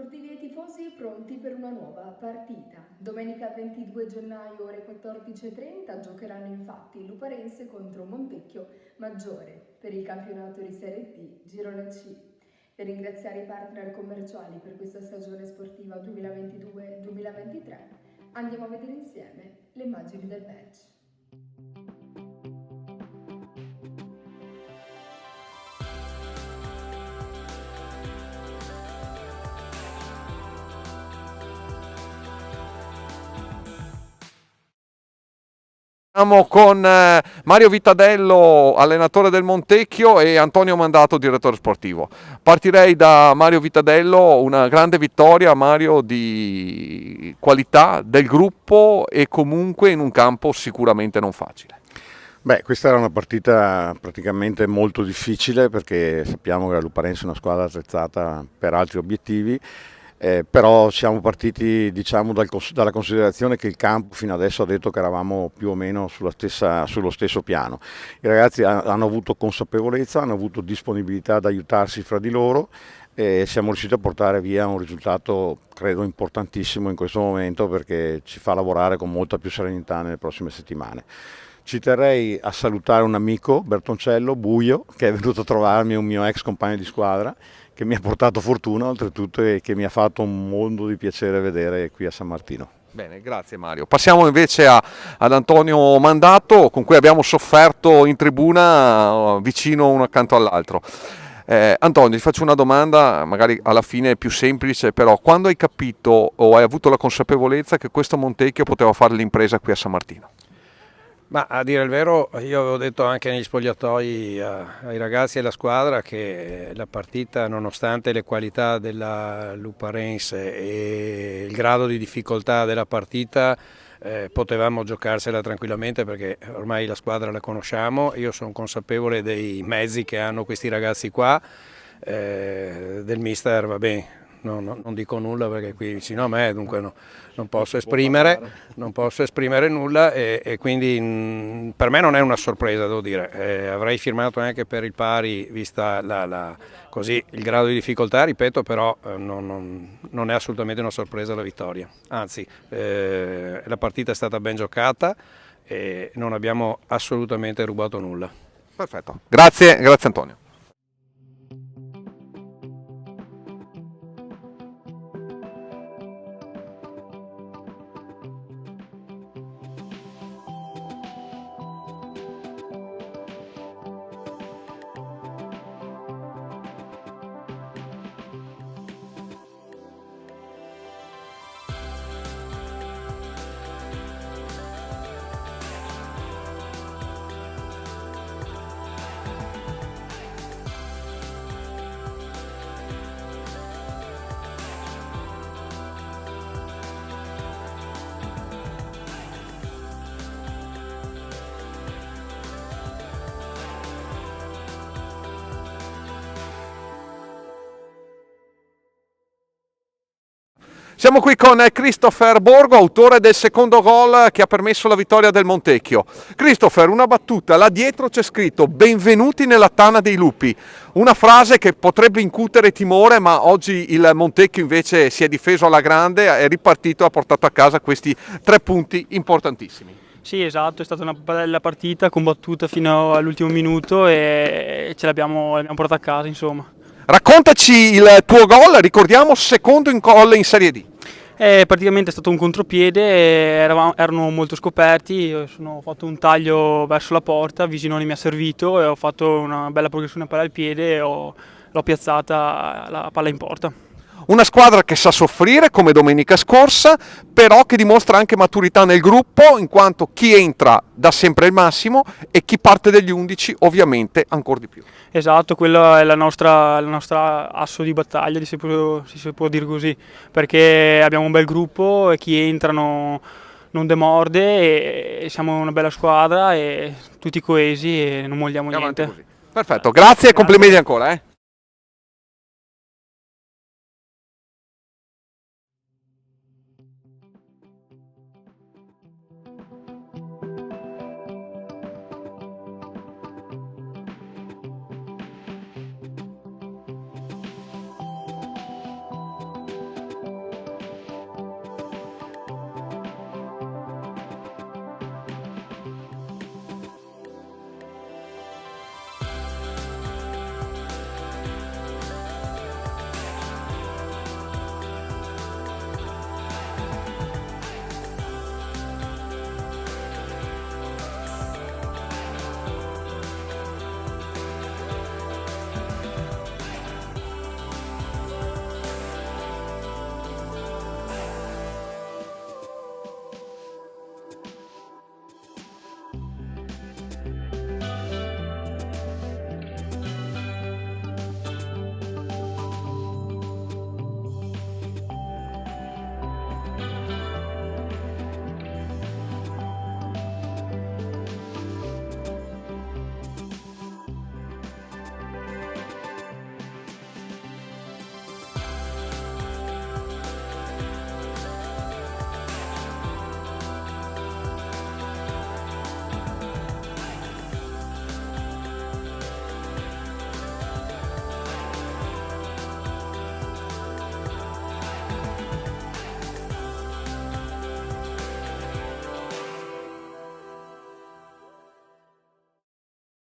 Sportivi e tifosi pronti per una nuova partita. Domenica 22 gennaio ore 14:30 giocheranno infatti Luparense contro Montecchio Maggiore per il campionato di Serie D Girone C. Per ringraziare i partner commerciali per questa stagione sportiva 2022-2023 andiamo a vedere insieme le immagini del match. Siamo con Mario Vitadello, allenatore del Montecchio, e Antonio Mandato, direttore sportivo. Partirei da Mario Vitadello, una grande vittoria, Mario, di qualità del gruppo e comunque in un campo sicuramente non facile. Beh, questa era una partita praticamente molto difficile perché sappiamo che la Luparense è una squadra attrezzata per altri obiettivi. Però siamo partiti, diciamo, dalla considerazione che il campo fino adesso ha detto che eravamo più o meno sullo stesso piano. I ragazzi hanno avuto consapevolezza, hanno avuto disponibilità ad aiutarsi fra di loro e siamo riusciti a portare via un risultato, credo, importantissimo in questo momento, perché ci fa lavorare con molta più serenità nelle prossime settimane. Ci terrei a salutare un amico, Bertoncello Buio, che è venuto a trovarmi, un mio ex compagno di squadra, che mi ha portato fortuna oltretutto e che mi ha fatto un mondo di piacere vedere qui a San Martino. Bene, grazie Mario. Passiamo invece ad Antonio Mandato, con cui abbiamo sofferto in tribuna vicino uno accanto all'altro. Antonio, ti faccio una domanda, magari alla fine più semplice, però quando hai capito o hai avuto la consapevolezza che questo Montecchio poteva fare l'impresa qui a San Martino? Ma a dire il vero, io avevo detto anche negli spogliatoi ai ragazzi e alla squadra che la partita, nonostante le qualità della Luparense e il grado di difficoltà della partita, potevamo giocarsela tranquillamente, perché ormai la squadra la conosciamo. Io sono consapevole dei mezzi che hanno questi ragazzi qua, del mister, va bene. Non dico nulla perché qui vicino a me, dunque non posso esprimere nulla e quindi per me non è una sorpresa, devo dire. Avrei firmato anche per il pari, vista così il grado di difficoltà, ripeto, però non è assolutamente una sorpresa la vittoria. Anzi, la partita è stata ben giocata e non abbiamo assolutamente rubato nulla. Perfetto, grazie Antonio. Siamo qui con Christopher Borgo, autore del secondo gol che ha permesso la vittoria del Montecchio. Christopher, una battuta, là dietro c'è scritto "Benvenuti nella tana dei lupi", una frase che potrebbe incutere timore, ma oggi il Montecchio invece si è difeso alla grande, è ripartito e ha portato a casa questi 3 punti importantissimi. Sì, esatto, è stata una bella partita, combattuta fino all'ultimo minuto e l'abbiamo portata a casa, insomma. Raccontaci il tuo gol, ricordiamo secondo in gol in Serie D. Praticamente è stato un contropiede, erano molto scoperti, io ho fatto un taglio verso la porta, Viginoni mi ha servito e ho fatto una bella progressione palla al piede e l'ho piazzata la palla in porta. Una squadra che sa soffrire come domenica scorsa, però che dimostra anche maturità nel gruppo, in quanto chi entra dà sempre il massimo e chi parte degli 11 ovviamente ancora di più. Esatto, quella è la nostra asso di battaglia, se si può dire così, perché abbiamo un bel gruppo e chi entra non demorde e siamo una bella squadra e tutti coesi e non molliamo niente. Perfetto, grazie e complimenti ancora.